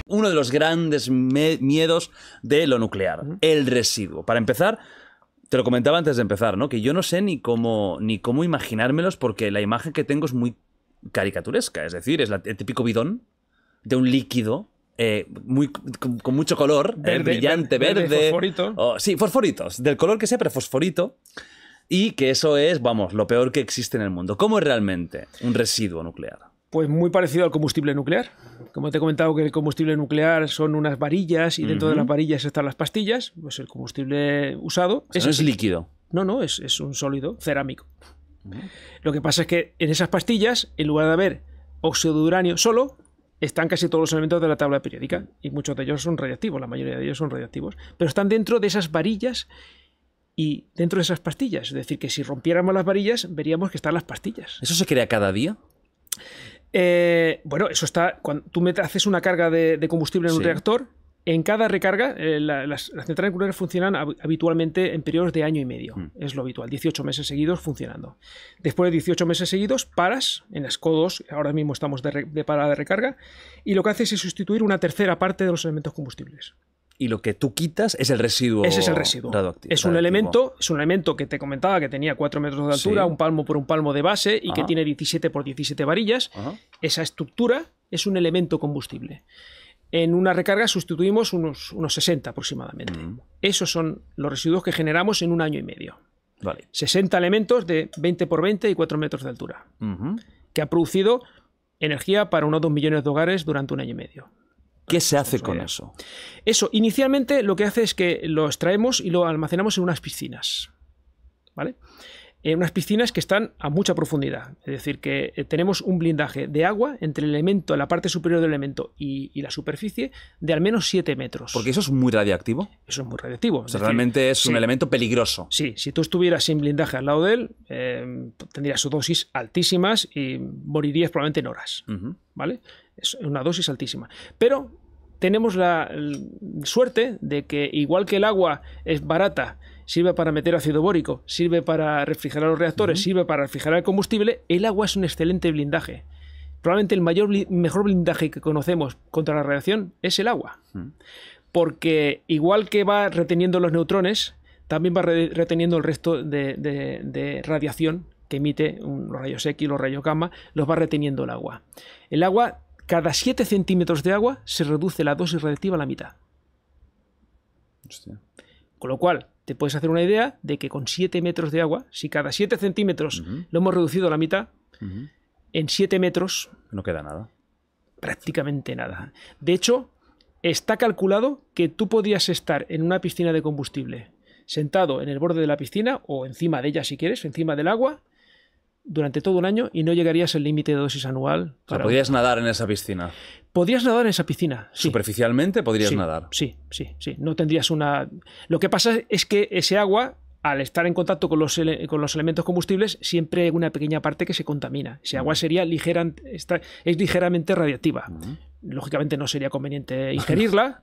Uno de los grandes miedos de lo nuclear, el residuo. Para empezar, te lo comentaba antes de empezar, ¿no? Que yo no sé ni cómo imaginármelos porque la imagen que tengo es muy caricaturesca. Es decir, es el típico bidón de un líquido con mucho color, brillante, verde. Fosforito. Sí, fosforitos. Del color que sea, pero fosforito. Y que eso es, vamos, lo peor que existe en el mundo. ¿Cómo es realmente un residuo nuclear? Pues muy parecido al combustible nuclear. Como te he comentado que el combustible nuclear son unas varillas y dentro de las varillas están las pastillas, pues el combustible usado... O sea, no es líquido. No, es un sólido cerámico. Lo que pasa es que en esas pastillas, en lugar de haber óxido de uranio solo, están casi todos los elementos de la tabla periódica y muchos de ellos son radiactivos, la mayoría de ellos son radiactivos, pero están dentro de esas varillas y dentro de esas pastillas. Es decir, que si rompiéramos las varillas, veríamos que están las pastillas. ¿Eso se crea cada día? Bueno, eso está... Cuando tú haces una carga de combustible en un reactor, en cada recarga, las centrales nucleares funcionan habitualmente en periodos de año y medio. Es lo habitual, 18 meses seguidos funcionando. Después de 18 meses seguidos, paras en las Q2, ahora mismo estamos de parada de recarga, y lo que haces es sustituir una tercera parte de los elementos combustibles. Y lo que tú quitas es el residuo. Ese es el residuo. Es un elemento que te comentaba que tenía 4 metros de altura, un palmo por un palmo de base y que tiene 17 por 17 varillas. Esa estructura es un elemento combustible. En una recarga sustituimos unos 60 aproximadamente. Esos son los residuos que generamos en un año y medio. Vale. 60 elementos de 20 por 20 y 4 metros de altura. Que ha producido energía para unos 2 millones de hogares durante un año y medio. ¿Qué se hace con eso? Eso, inicialmente lo que hace es que lo extraemos y lo almacenamos en unas piscinas. ¿Vale? En unas piscinas que están a mucha profundidad. Es decir, que tenemos un blindaje de agua entre el elemento, la parte superior del elemento y la superficie de al menos 7 metros. Porque eso es muy radiactivo. Eso es muy radiactivo. O sea, realmente es un elemento peligroso. Sí, si tú estuvieras sin blindaje al lado de él, tendrías dosis altísimas y morirías probablemente en horas. ¿Vale? Es una dosis altísima. Pero tenemos la suerte de que, igual que el agua es barata, sirve para meter ácido bórico, sirve para refrigerar los reactores, sirve para refrigerar el combustible, el agua es un excelente blindaje. Probablemente el mejor blindaje que conocemos contra la radiación es el agua. Porque igual que va reteniendo los neutrones, también va reteniendo el resto de radiación que emite los rayos X, los rayos gamma, los va reteniendo el agua. El agua, cada 7 centímetros de agua se reduce la dosis radiactiva a la mitad. Hostia. Con lo cual, te puedes hacer una idea de que con 7 metros de agua, si cada 7 centímetros lo hemos reducido a la mitad, en 7 metros... No queda nada. Prácticamente nada. De hecho, está calculado que tú podías estar en una piscina de combustible, sentado en el borde de la piscina, o encima de ella si quieres, encima del agua, durante todo un año y no llegarías al límite de dosis anual. O sea, podrías nadar en esa piscina. Podrías nadar en esa piscina. Sí. Superficialmente podrías nadar. Sí. No tendrías una... Lo que pasa es que ese agua, al estar en contacto con los elementos combustibles, siempre hay una pequeña parte que se contamina. Ese agua sería es ligeramente radiactiva. Lógicamente no sería conveniente ingerirla.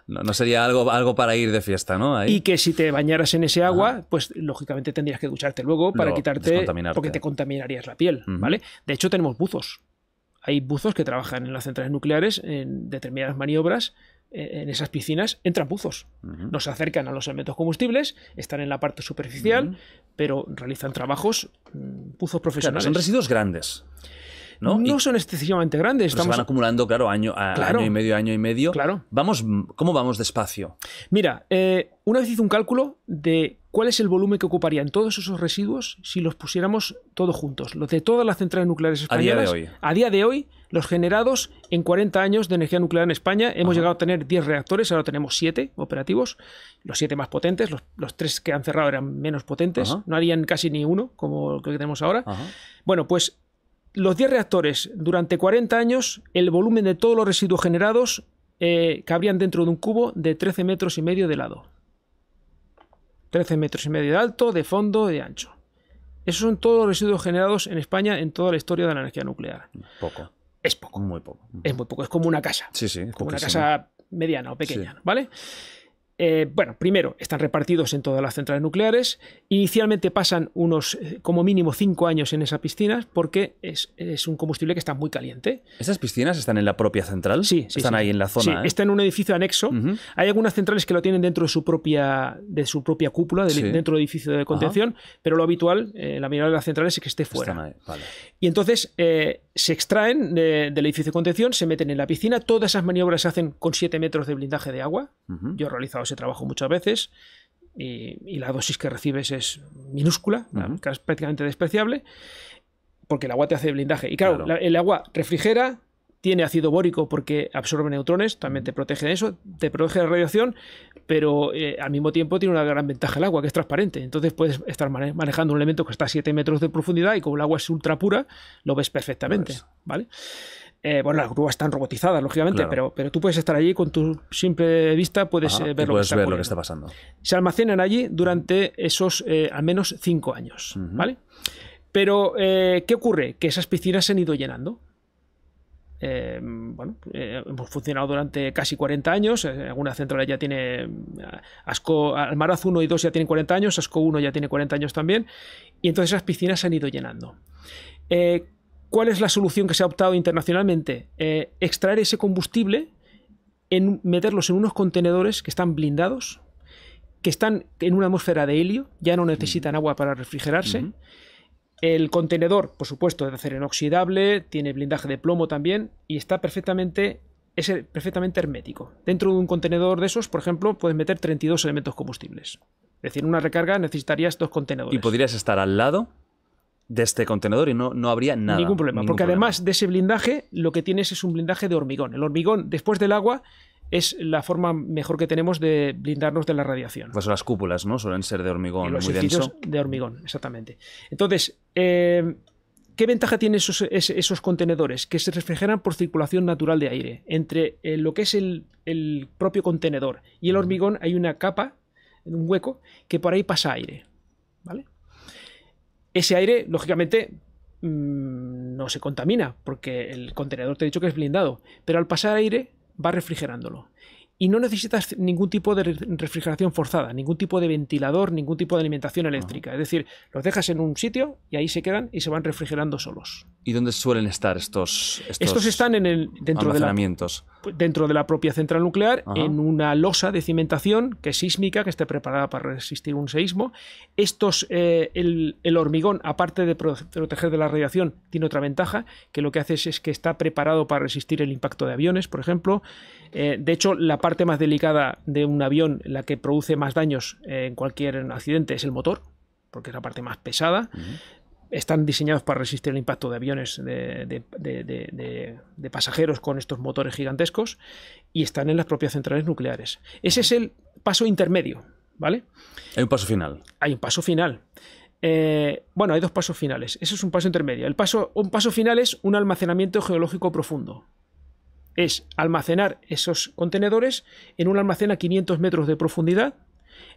No sería algo para ir de fiesta, ¿no? Ahí. Y que si te bañaras en ese agua, pues lógicamente tendrías que ducharte luego para quitarte, porque te contaminarías la piel, ¿vale? De hecho, tenemos buzos. Hay buzos que trabajan en las centrales nucleares en determinadas maniobras. En esas piscinas entran buzos. No se acercan a los elementos combustibles, están en la parte superficial, pero realizan trabajos, buzos profesionales. Claro, son residuos grandes. No son excesivamente grandes. Se van acumulando, claro, año y medio. Claro. ¿Cómo vamos despacio? Mira, una vez hice un cálculo de cuál es el volumen que ocuparían todos esos residuos si los pusiéramos todos juntos, los de todas las centrales nucleares españolas. A día de hoy, los generados en 40 años de energía nuclear en España, hemos llegado a tener 10 reactores, ahora tenemos 7 operativos, los 7 más potentes, los 3 que han cerrado eran menos potentes, no harían casi ni uno como el que tenemos ahora. Bueno, pues los 10 reactores, durante 40 años, el volumen de todos los residuos generados cabrían dentro de un cubo de 13 metros y medio de lado. 13 metros y medio de alto, de fondo y de ancho. Esos son todos los residuos generados en España en toda la historia de la energía nuclear. Poco. Es poco. Muy poco. Es muy poco. Es como una casa. Sí, es como una casa mediana o pequeña, ¿vale? Bueno, primero, están repartidos en todas las centrales nucleares. Inicialmente pasan unos, como mínimo, 5 años en esa piscina porque es un combustible que está muy caliente. ¿Esas piscinas están en la propia central? Sí. Están ahí en la zona. Sí, está en un edificio anexo. Hay algunas centrales que lo tienen dentro de su propia cúpula, dentro del edificio de contención, pero lo habitual, la mayoría de las centrales, es que esté fuera. Están ahí. Vale. Y entonces se extraen del edificio de contención, se meten en la piscina. Todas esas maniobras se hacen con 7 metros de blindaje de agua. Yo he realizado ese trabajo muchas veces y la dosis que recibes es minúscula, es prácticamente despreciable, porque el agua te hace blindaje. Y claro. El agua refrigera, tiene ácido bórico porque absorbe neutrones, también te protege de eso, te protege de la radiación, pero al mismo tiempo tiene una gran ventaja el agua, que es transparente. Entonces puedes estar manejando un elemento que está a 7 metros de profundidad y como el agua es ultra pura, lo ves perfectamente. ¿Vale? Bueno, las grúas están robotizadas, lógicamente, pero tú puedes estar allí con tu simple vista, puedes ver lo que está pasando. Se almacenan allí durante esos al menos 5 años. ¿Vale? Pero, ¿qué ocurre? Que esas piscinas se han ido llenando. Hemos funcionado durante casi 40 años. Algunas centrales ya tiene Almaraz 1 y 2 ya tienen 40 años, Asco 1 ya tiene 40 años también, y entonces esas piscinas se han ido llenando. ¿Cuál es la solución que se ha optado internacionalmente? Extraer ese combustible, meterlos en unos contenedores que están blindados, que están en una atmósfera de helio, ya no necesitan agua para refrigerarse. El contenedor, por supuesto, es de acero inoxidable, tiene blindaje de plomo también y está perfectamente hermético. Dentro de un contenedor de esos, por ejemplo, puedes meter 32 elementos combustibles. Es decir, en una recarga necesitarías 2 contenedores. Y podrías estar al lado de este contenedor y no habría nada. Ningún problema, porque además de ese blindaje, lo que tienes es un blindaje de hormigón. El hormigón, después del agua, es la forma mejor que tenemos de blindarnos de la radiación. Pues las cúpulas, ¿no? Suelen ser de hormigón los muy denso. De hormigón, exactamente. Entonces, ¿qué ventaja tienen esos contenedores? Que se refrigeran por circulación natural de aire. Entre lo que es el propio contenedor y el hormigón hay una capa, un hueco, que por ahí pasa aire. ¿Vale? Ese aire, lógicamente, no se contamina, porque el contenedor te he dicho que es blindado, pero al pasar aire va refrigerándolo. Y no necesitas ningún tipo de refrigeración forzada, ningún tipo de ventilador, ningún tipo de alimentación eléctrica. Es decir, los dejas en un sitio y ahí se quedan y se van refrigerando solos. ¿Y dónde suelen estar estos están dentro de la propia central nuclear, en una losa de cimentación que es sísmica, que esté preparada para resistir un seísmo. El hormigón, aparte de proteger de la radiación, tiene otra ventaja, que lo que hace es que está preparado para resistir el impacto de aviones, por ejemplo. De hecho, la parte más delicada de un avión, la que produce más daños en cualquier accidente, es el motor, porque es la parte más pesada. Están diseñados para resistir el impacto de aviones de pasajeros con estos motores gigantescos y están en las propias centrales nucleares. Ese es el paso intermedio, ¿vale? Hay un paso final. Hay un paso final. Hay 2 pasos finales. Ese es un paso intermedio. Un paso final es un almacenamiento geológico profundo. Es almacenar esos contenedores en un almacén a 500 metros de profundidad,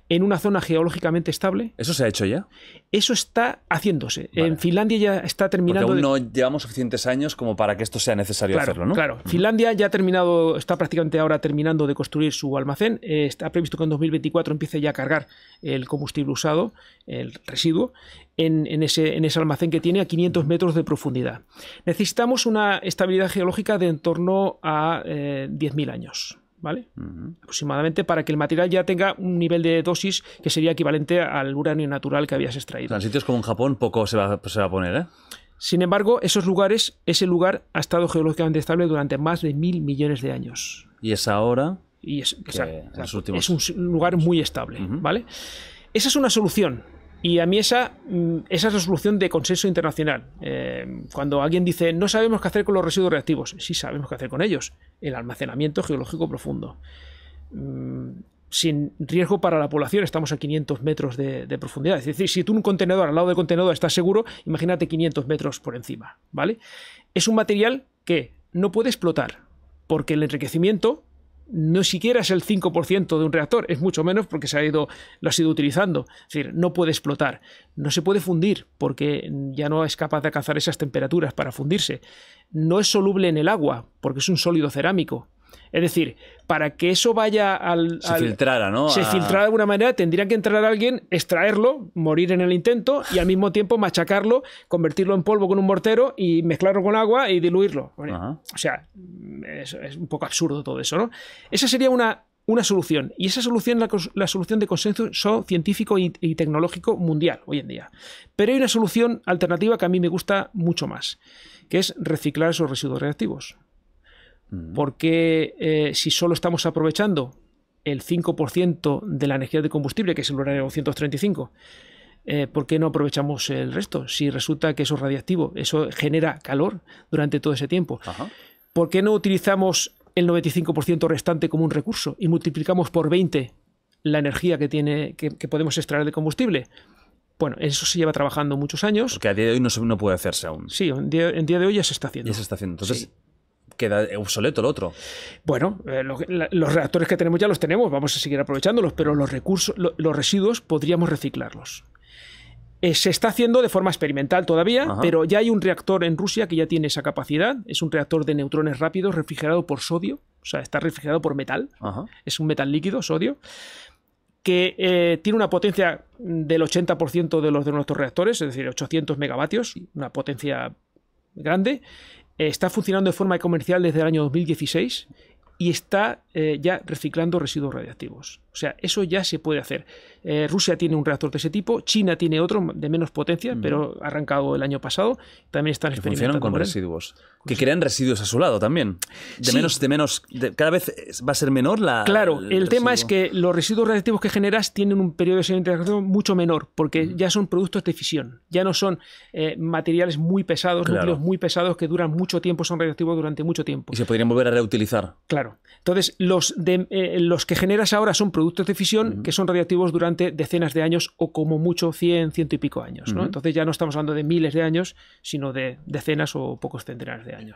en una zona geológicamente estable. ¿Eso se ha hecho ya? Eso está haciéndose. Vale. En Finlandia ya está terminando. Porque aún no llevamos suficientes años como para que esto sea necesario hacerlo, ¿no? Claro. Finlandia ya ha terminado, está prácticamente ahora terminando de construir su almacén. Está previsto que en 2024 empiece ya a cargar el combustible usado, el residuo, en ese almacén que tiene a 500 metros de profundidad. Necesitamos una estabilidad geológica de en torno a 10.000 años. ¿Vale? Aproximadamente, para que el material ya tenga un nivel de dosis que sería equivalente al uranio natural que habías extraído. O sea, en sitios como en Japón poco se va a poner, ¿eh? Sin embargo, ese lugar ha estado geológicamente estable durante más de 1.000 millones de años. Y es ahora es un lugar muy estable, ¿vale? Esa es una solución. Y a mí esa es la solución de consenso internacional. Cuando alguien dice, no sabemos qué hacer con los residuos reactivos, sí sabemos qué hacer con ellos. El almacenamiento geológico profundo. Sin riesgo para la población, estamos a 500 metros de profundidad. Es decir, si tú un contenedor, al lado del contenedor estás seguro, imagínate 500 metros por encima, ¿vale? Es un material que no puede explotar, porque el enriquecimiento no siquiera es el 5% de un reactor, es mucho menos porque lo ha ido utilizando. Es decir, no puede explotar, no se puede fundir porque ya no es capaz de alcanzar esas temperaturas para fundirse. No es soluble en el agua porque es un sólido cerámico. Es Es decir, para que eso vaya se filtrara, ¿no? Se filtrara de alguna manera, tendría que entrar alguien, extraerlo, morir en el intento y al mismo tiempo machacarlo, convertirlo en polvo con un mortero y mezclarlo con agua y diluirlo. Bueno, o sea, es un poco absurdo todo eso, ¿no? Esa sería una solución. Y esa solución es la solución de consenso científico y tecnológico mundial hoy en día. Pero hay una solución alternativa que a mí me gusta mucho más, que es reciclar esos residuos radiactivos. Porque si solo estamos aprovechando el 5% de la energía de combustible, que es el uranio 235, ¿por qué no aprovechamos el resto? Si resulta que eso es radiactivo, eso genera calor durante todo ese tiempo. ¿Por qué no utilizamos el 95% restante como un recurso y multiplicamos por 20 la energía que podemos extraer de combustible? Bueno, eso se lleva trabajando muchos años. Porque a día de hoy no puede hacerse aún. Sí, en día de hoy ya se está haciendo. Ya se está haciendo. Entonces, queda obsoleto el otro. Bueno, los reactores que tenemos ya los tenemos, vamos a seguir aprovechándolos, pero los residuos podríamos reciclarlos. Se está haciendo de forma experimental todavía, pero ya hay un reactor en Rusia que ya tiene esa capacidad. Es un reactor de neutrones rápidos refrigerado por sodio, o sea, está refrigerado por metal. Es un metal líquido, sodio, que tiene una potencia del 80% de los de nuestros reactores, es decir, 800 megavatios, una potencia grande. Está funcionando de forma comercial desde el año 2016 y está ya reciclando residuos radiactivos. O sea, eso ya se puede hacer. Rusia tiene un reactor de ese tipo, China tiene otro de menos potencia, pero ha arrancado el año pasado. También están experimentando. Funcionan con residuos. Que crean residuos a su lado también. Cada vez va a ser menor la... Claro, el tema es que los residuos radiactivos que generas tienen un periodo de desintegración mucho menor, porque ya son productos de fisión. Ya no son materiales muy pesados, núcleos muy pesados que duran mucho tiempo, son radiactivos durante mucho tiempo. Y se podrían volver a reutilizar. Claro. Entonces, los que generas ahora son productos de fisión que son radiactivos durante decenas de años o como mucho 100 y pico años, ¿no? Entonces ya no estamos hablando de miles de años, sino de decenas o pocos centenares de años.